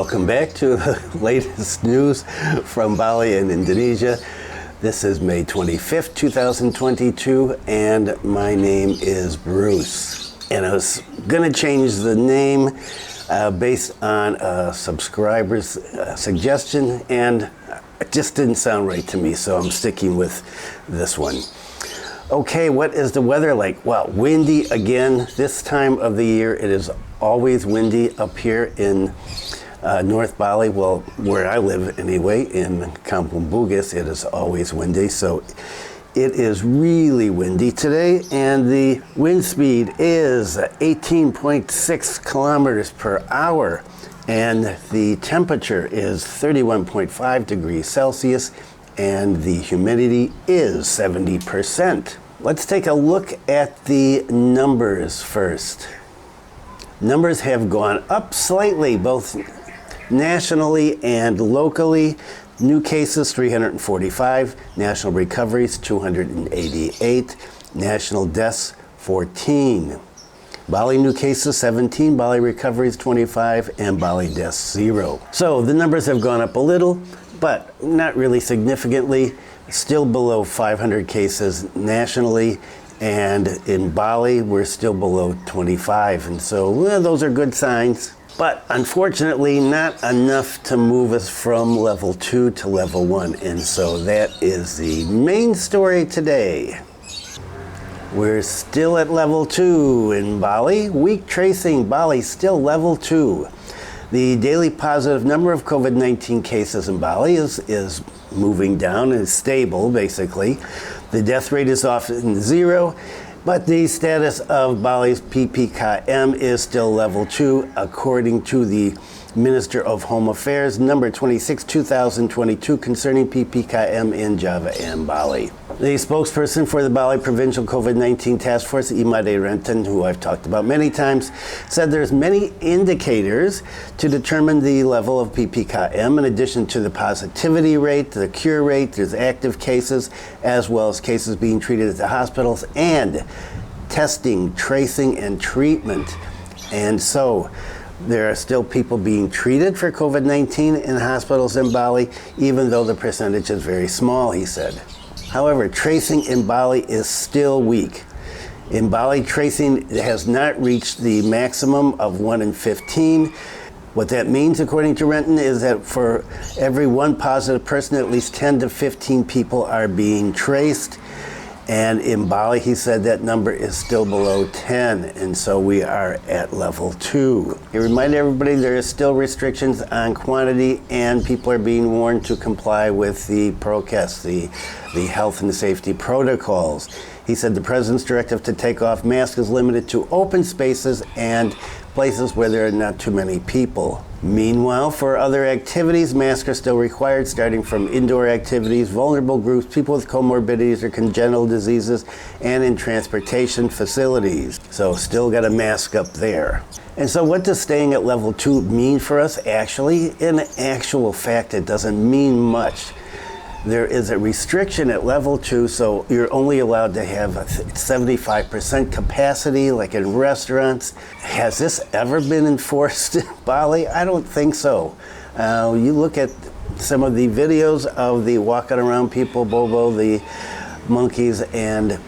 Welcome back to the latest news from Bali in Indonesia. This is May 25th, 2022, and my name is Bruce. And I was going to change the name based on a subscriber's suggestion, and it just didn't sound right to me, so I'm sticking with this one. Okay, what is the weather like? Well, windy again. This time of the year, it is always windy up here in North Bali. Well, where I live anyway, in Kampung Bugis, it is always windy. So it is really windy today, and the wind speed is 18.6 kilometers per hour, and the temperature is 31.5 degrees Celsius, and the humidity is 70%. Let's take a look at the numbers first. Numbers have gone up slightly, both nationally and locally. New cases 345, national recoveries 288, national deaths 14. Bali new cases 17, Bali recoveries 25, and Bali deaths 0. So the numbers have gone up a little, but not really significantly. Still below 500 cases nationally, and in Bali we're still below 25, and so those are good signs. But unfortunately, not enough to move us from level 2 to level 1. And so that is the main story today. We're still at level 2 in Bali. Week tracing, Bali still level 2. The daily positive number of COVID-19 cases in Bali is moving down and is stable, basically. The death rate is often 0. But the status of Bali's PPKM is still level 2, according to the Minister of Home Affairs, number 26, 2022, concerning PPKM in Java and Bali. The spokesperson for the Bali Provincial COVID-19 Task Force, Imade Rentan, who I've talked about many times, said there's many indicators to determine the level of PPKM. In addition to the positivity rate, the cure rate, there's active cases, as well as cases being treated at the hospitals, and testing, tracing, and treatment. And so there are still people being treated for COVID-19 in hospitals in Bali, even though the percentage is very small, he said. However, tracing in Bali is still weak. In Bali, tracing has not reached the maximum of 1 in 15. What that means, according to Renton, is that for every one positive person, at least 10 to 15 people are being traced. And in Bali, he said that number is still below 10, and so we are at level 2. He reminded everybody there is still restrictions on quantity, and people are being warned to comply with the PROCAS, the health and safety protocols. He said the president's directive to take off masks is limited to open spaces and places where there are not too many people. Meanwhile, for other activities, masks are still required, starting from indoor activities, vulnerable groups, people with comorbidities or congenital diseases, and in transportation facilities. So still got a mask up there. And so what does staying at level 2 mean for us? Actually, in actual fact, it doesn't mean much. There is a restriction at level 2, so you're only allowed to have 75% capacity, like in restaurants. Has this ever been enforced in Bali? I don't think so. You look at some of the videos of the walking around people, Bobo, the monkeys, and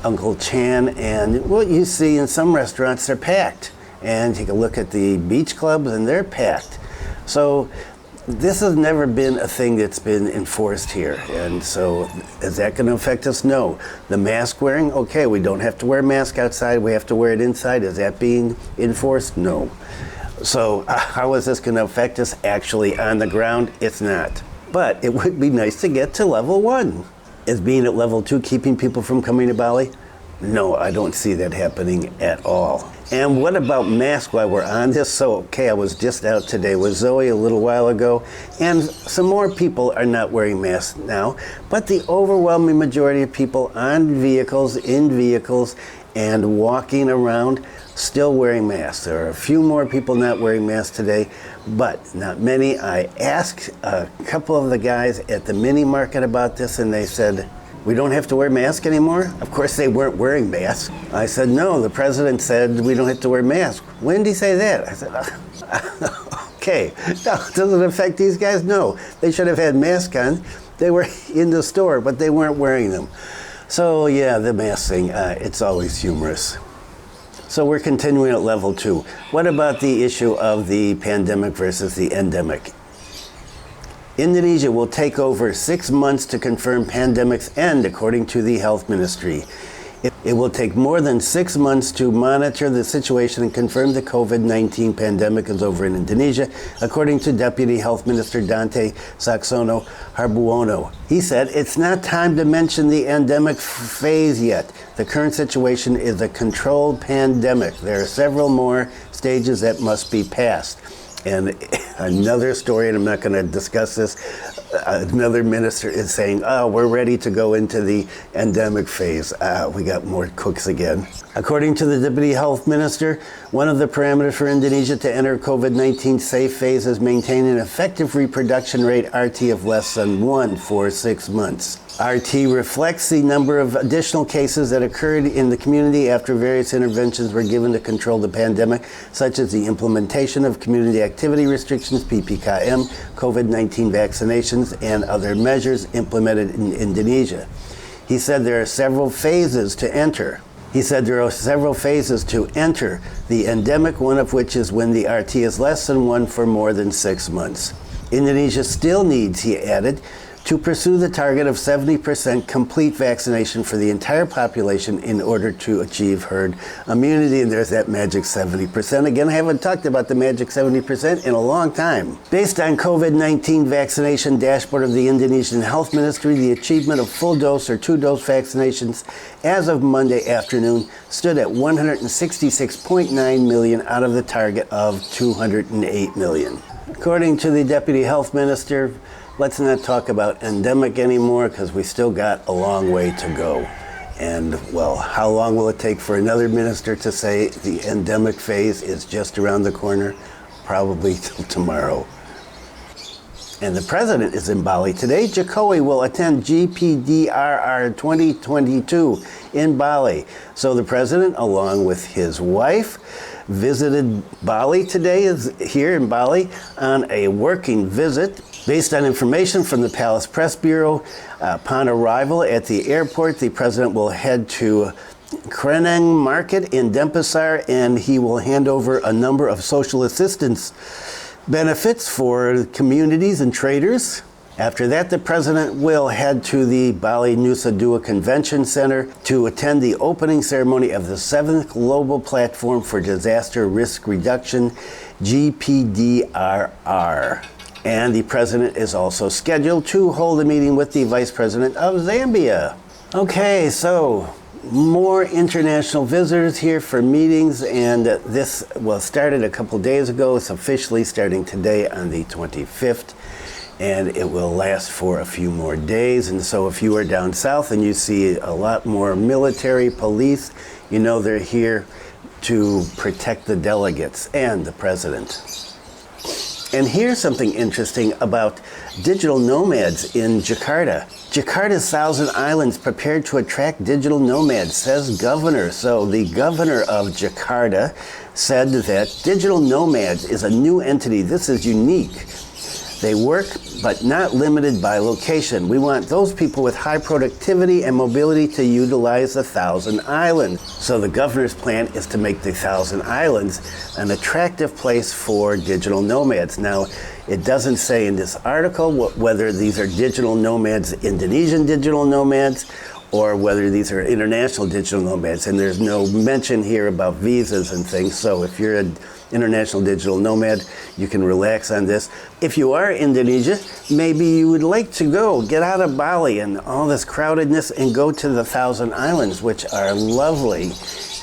Uncle Chan, and what you see in some restaurants, they're packed. And take a look at the beach clubs, and they're packed. So this has never been a thing that's been enforced here. And so is that going to affect us? No. The mask wearing, okay, we don't have to wear a mask outside, we have to wear it inside. Is that being enforced? No. So how is this going to affect us actually on the ground? It's not. But it would be nice to get to level 1. Is being at level 2 keeping people from coming to Bali? No, I don't see that happening at all. And what about masks while we're on this? So, okay, I was just out today with Zoe a little while ago, and some more people are not wearing masks now, but the overwhelming majority of people on vehicles, in vehicles, and walking around still wearing masks. There are a few more people not wearing masks today, but not many. I asked a couple of the guys at the mini market about this, and they said, we don't have to wear masks anymore? Of course they weren't wearing masks. I said, no, the president said we don't have to wear masks. When did he say that? I said, Okay, now, does it affect these guys? No. They should have had masks on. They were in the store, but they weren't wearing them. So yeah, the mask thing, it's always humorous. So we're continuing at level 2. What about the issue of the pandemic versus the endemic? Indonesia will take over 6 months to confirm pandemic's end, according to the health ministry. It will take more than 6 months to monitor the situation and confirm the COVID-19 pandemic is over in Indonesia, according to Deputy Health Minister Dante Saxono Harbuono. He said, "It's not time to mention the endemic phase yet. The current situation is a controlled pandemic. There are several more stages that must be passed." And another story, and I'm not going to discuss this, another minister is saying, "Oh, we're ready to go into the endemic phase." We got more cooks again. According to the Deputy Health Minister, one of the parameters for Indonesia to enter COVID-19 safe phase is maintaining an effective reproduction rate, RT, of less than 1 for 6 months. RT reflects the number of additional cases that occurred in the community after various interventions were given to control the pandemic, such as the implementation of community activity restrictions, PPKM, COVID-19 vaccinations, and other measures implemented in Indonesia. He said there are several phases to enter. The endemic, one of which is when the RT is less than 1 for more than 6 months. Indonesia still needs, he added, to pursue the target of 70% complete vaccination for the entire population in order to achieve herd immunity. And there's that magic 70%. Again, I haven't talked about the magic 70% in a long time. Based on COVID-19 vaccination dashboard of the Indonesian Health Ministry, the achievement of full dose or 2-dose vaccinations as of Monday afternoon stood at 166.9 million out of the target of 208 million. According to the Deputy Health Minister, let's not talk about endemic anymore because we still got a long way to go. And, well, how long will it take for another minister to say the endemic phase is just around the corner? Probably till tomorrow. And the president is in Bali today. Jokowi will attend GPDRR 2022 in Bali. So the president, along with his wife, visited Bali today, is here in Bali on a working visit. Based on information from the Palace Press Bureau, upon arrival at the airport, the president will head to Kreneng Market in Denpasar, and he will hand over a number of social assistance benefits for communities and traders. After that, the president will head to the Bali Nusa Dua Convention Center to attend the opening ceremony of the 7th Global Platform for Disaster Risk Reduction, GPDRR. And the president is also scheduled to hold a meeting with the vice president of Zambia. Okay, so more international visitors here for meetings, and this started a couple days ago. It's officially starting today on the 25th. And it will last for a few more days. And so if you are down south and you see a lot more military, police, you know they're here to protect the delegates and the president. And here's something interesting about digital nomads in Jakarta. Jakarta's 1,000 islands prepared to attract digital nomads, says governor. So the governor of Jakarta said that digital nomads is a new entity. This is unique. They work, but not limited by location. We want those people with high productivity and mobility to utilize the 1,000 islands. So the governor's plan is to make the 1,000 islands an attractive place for digital nomads. Now, it doesn't say in this article whether these are digital nomads, Indonesian digital nomads, or whether these are international digital nomads. And there's no mention here about visas and things. So if you're an international digital nomad, you can relax on this. If you are Indonesia, maybe you would like to go get out of Bali and all this crowdedness and go to the 1,000 islands, which are lovely,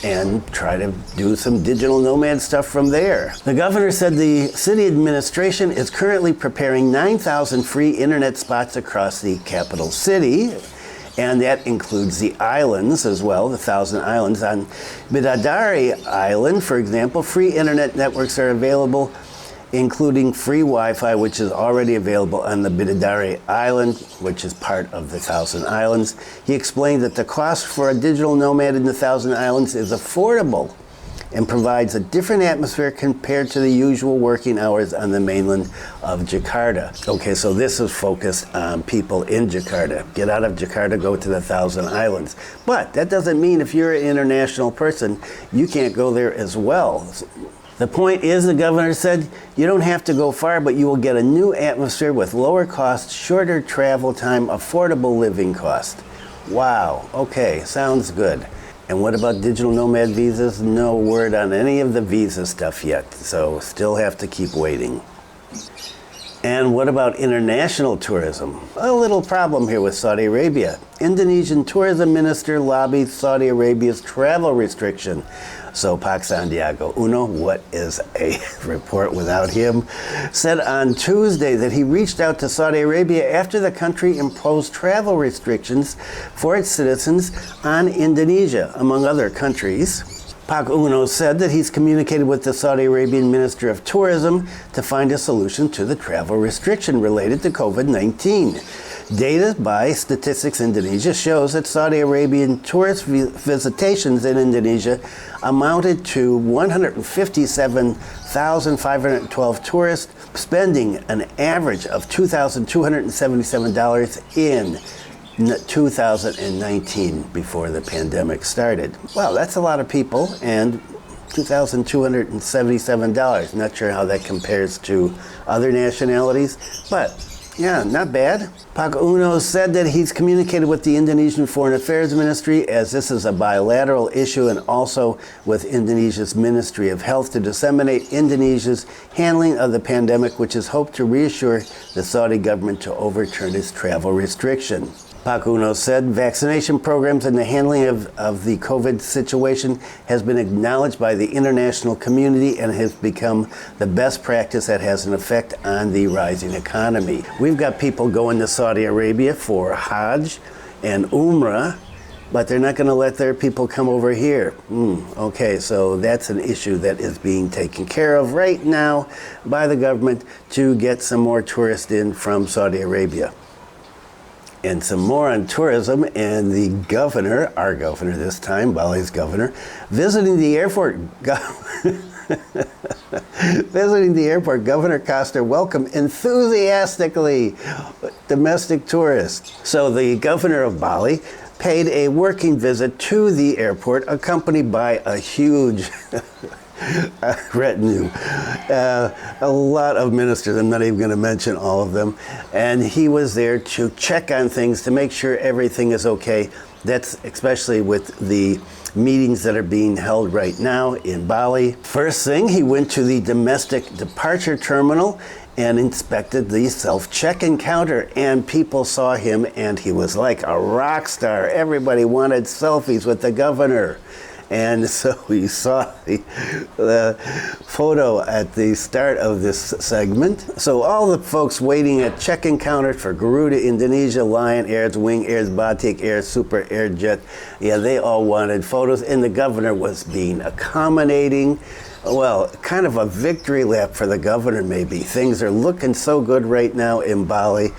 and try to do some digital nomad stuff from there. The governor said the city administration is currently preparing 9,000 free internet spots across the capital city. And that includes the islands as well, the 1,000 islands. On Bidadari Island, for example, free internet networks are available, including free Wi-Fi, which is already available on the Bidadari Island, which is part of the 1,000 Islands. He explained that the cost for a digital nomad in the 1,000 Islands is affordable, and provides a different atmosphere compared to the usual working hours on the mainland of Jakarta. Okay, so this is focused on people in Jakarta. Get out of Jakarta, go to the Thousand Islands. But that doesn't mean if you're an international person, you can't go there as well. The point is, the governor said, you don't have to go far, but you will get a new atmosphere with lower costs, shorter travel time, affordable living cost. Wow, okay, sounds good. And what about digital nomad visas? No word on any of the visa stuff yet, so still have to keep waiting. And what about international tourism? A little problem here with Saudi Arabia. Indonesian tourism minister lobbies Saudi Arabia's travel restriction. So Pak Sandiaga Uno, what is a report without him, said on Tuesday that he reached out to Saudi Arabia after the country imposed travel restrictions for its citizens on Indonesia, among other countries. Pak Uno said that he's communicated with the Saudi Arabian Minister of Tourism to find a solution to the travel restriction related to COVID-19. Data by Statistics Indonesia shows that Saudi Arabian tourist visitations in Indonesia amounted to 157,512 tourists, spending an average of $2,277 in 2019 before the pandemic started. Wow, that's a lot of people, and $2,277. Not sure how that compares to other nationalities, but yeah, not bad. Pak Uno said that he's communicated with the Indonesian Foreign Affairs Ministry, as this is a bilateral issue, and also with Indonesia's Ministry of Health to disseminate Indonesia's handling of the pandemic, which is hoped to reassure the Saudi government to overturn its travel restriction. Pak Uno said vaccination programs and the handling of the COVID situation has been acknowledged by the international community and has become the best practice that has an effect on the rising economy. We've got people going to Saudi Arabia for Hajj and Umrah, but they're not going to let their people come over here. Okay, so that's an issue that is being taken care of right now by the government to get some more tourists in from Saudi Arabia. And some more on tourism, and the governor, our governor this time, Bali's governor, visiting the airport. Visiting the airport, Governor Koster welcomed enthusiastically domestic tourists. So the governor of Bali paid a working visit to the airport, accompanied by a huge retinue. A lot of ministers, I'm not even going to mention all of them. And he was there to check on things, to make sure everything is okay. That's especially with the meetings that are being held right now in Bali. First thing, he went to the domestic departure terminal and inspected the self-check-in counter, and people saw him and he was like a rock star. Everybody wanted selfies with the governor. And so we saw the photo at the start of this segment. So all the folks waiting at check-in counters for Garuda Indonesia, Lion Airs, Wing Airs, Batik Air, Super Air Jet, yeah, they all wanted photos, and the governor was being accommodating. Well, kind of a victory lap for the governor, maybe. Things are looking so good right now in Bali.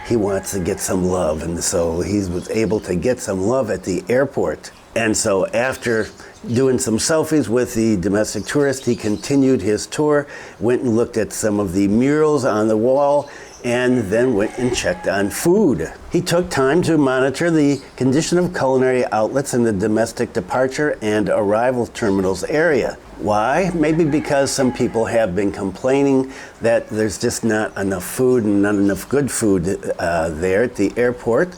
He wants to get some love, and so he was able to get some love at the airport. And so after doing some selfies with the domestic tourist, he continued his tour, went and looked at some of the murals on the wall, and then went and checked on food. He took time to monitor the condition of culinary outlets in the domestic departure and arrival terminals area. Why? Maybe because some people have been complaining that there's just not enough food and not enough good food there at the airport.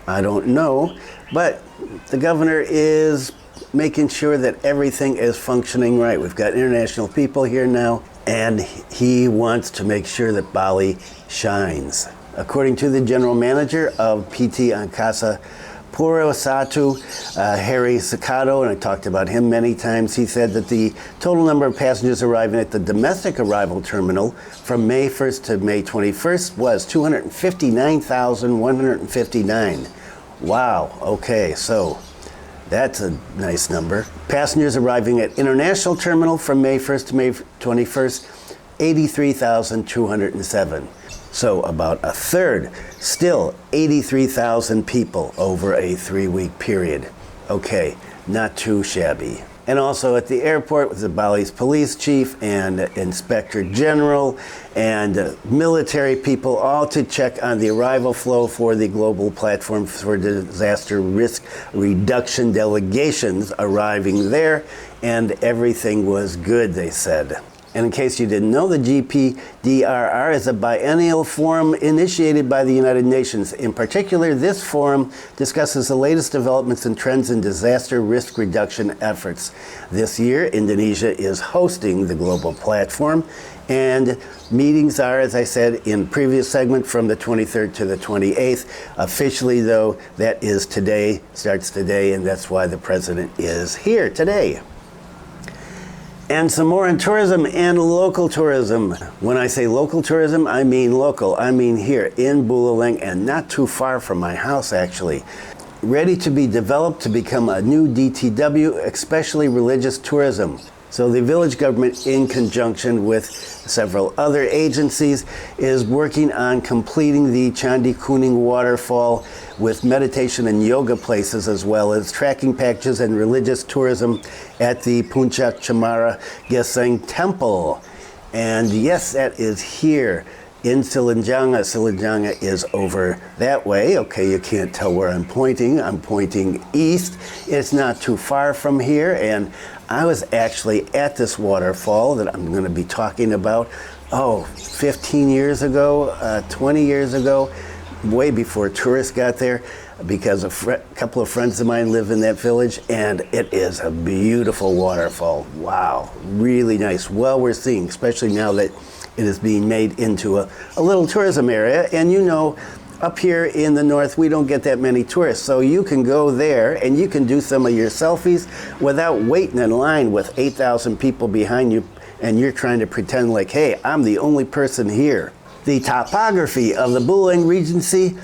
I don't know, but the governor is making sure that everything is functioning right. We've got international people here now, and he wants to make sure that Bali shines. According to the general manager of PT Angkasa Pura I, Harry Sakato, and I talked about him many times, he said that the total number of passengers arriving at the domestic arrival terminal from May 1st to May 21st was 259,159. Wow, okay, so that's a nice number. Passengers arriving at international terminal from May 1st to May 21st, 83,207. So about a third, still 83,000 people over a 3-week period. Okay, not too shabby. And also at the airport was the Bali's police chief and inspector general and military people, all to check on the arrival flow for the global platform for disaster risk reduction delegations arriving there, and everything was good, they said. And in case you didn't know, the GPDRR is a biennial forum initiated by the United Nations. In particular, this forum discusses the latest developments and trends in disaster risk reduction efforts. This year, Indonesia is hosting the global platform, and meetings are, as I said in previous segment, from the 23rd to the 28th. Officially, though, that is today, starts today, and that's why the president is here today. And some more in tourism and local tourism. When I say local tourism, I mean local. I mean here in Buleleng, and not too far from my house, actually. Ready to be developed to become a new DTW, especially religious tourism. So the village government, in conjunction with several other agencies, is working on completing the Candi Kuning waterfall with meditation and yoga places, as well as tracking packages and religious tourism at the Puncak Cemara Geseng Temple. And yes, that is here in Silanjanga. Silanjanga is over that way. Okay, you can't tell where I'm pointing. I'm pointing east. It's not too far from here, and I was actually at this waterfall that I'm going to be talking about, 15 years ago, 20 years ago, way before tourists got there, because a couple of friends of mine live in that village, and it is a beautiful waterfall. Wow, really nice. Well worth seeing, especially now that it is being made into a little tourism area. And you know, up here in the north, we don't get that many tourists, so you can go there and you can do some of your selfies without waiting in line with 8,000 people behind you, and you're trying to pretend like, hey, I'm the only person here. The topography of the Buleleng Regency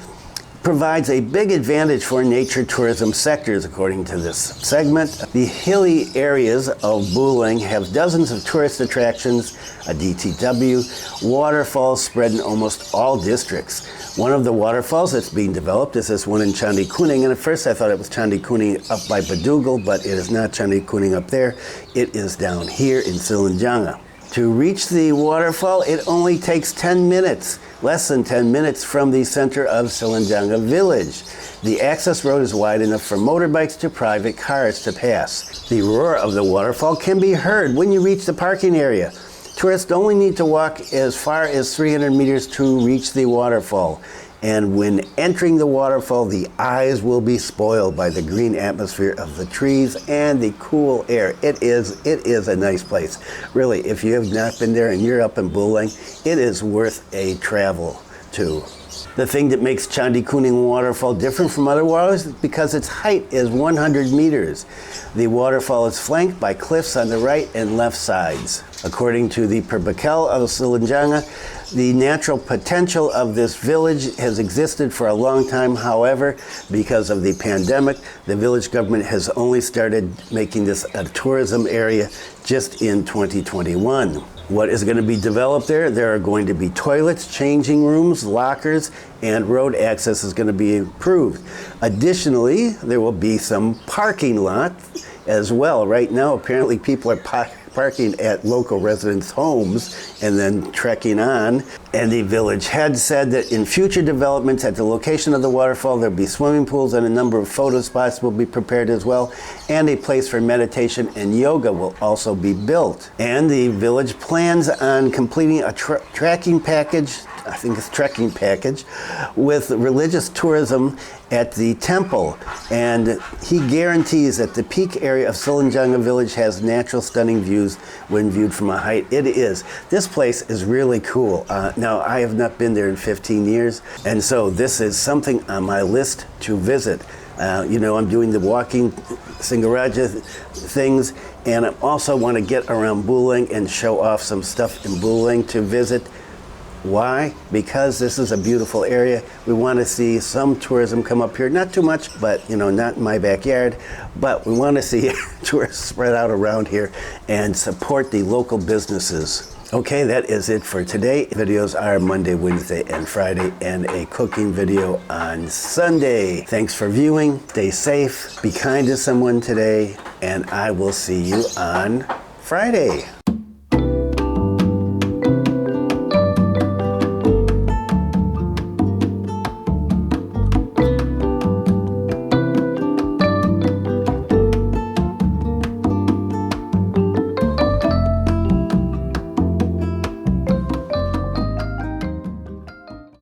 provides a big advantage for nature tourism sectors, according to this segment. The hilly areas of Buleleng have dozens of tourist attractions, a DTW, waterfalls spread in almost all districts. One of the waterfalls that's being developed is this one in Candi Kuning, and at first I thought it was Candi Kuning up by Badugal, but it is not Candi Kuning up there. It is down here in Silanjanga. To reach the waterfall, it only takes 10 minutes, less than 10 minutes from the center of Silanjanga village. The access road is wide enough for motorbikes to private cars to pass. The roar of the waterfall can be heard when you reach the parking area. Tourists only need to walk as far as 300 meters to reach the waterfall. And when entering the waterfall, the eyes will be spoiled by the green atmosphere of the trees and the cool air. It is a nice place. Really, if you have not been there and you're up in Buleleng, it is worth a travel to. The thing that makes Candi Kuning waterfall different from other waterfalls is because its height is 100 meters. The waterfall is flanked by cliffs on the right and left sides. According to the Perbakel of Silanjanga, the natural potential of this village has existed for a long time. However, because of the pandemic, the village government has only started making this a tourism area just in 2021. What is going to be developed there? There are going to be toilets, changing rooms, lockers, and road access is going to be improved. Additionally, there will be some parking lot as well. Right now, apparently people are parking at local residents' homes and then trekking on. And the village head said that in future developments at the location of the waterfall, there'll be swimming pools and a number of photo spots will be prepared as well. And a place for meditation and yoga will also be built. And the village plans on completing a trekking package, I think it's trekking package, with religious tourism at the temple. And he guarantees that the peak area of Silanjanga village has natural stunning views when viewed from a height. It is. This place is really cool. Now, I have not been there in 15 years, and so this is something on my list to visit. You know, I'm doing the walking Singaraja things, and I also want to get around Buleleng and show off some stuff in Buleleng to visit. Why? Because this is a beautiful area. We want to see some tourism come up here. Not too much, but you know, not in my backyard. But we want to see tourists spread out around here and support the local businesses. Okay, that is it for today. Videos are Monday, Wednesday, and Friday, and a cooking video on Sunday. Thanks for viewing. Stay safe. Be kind to someone today, and I will see you on Friday.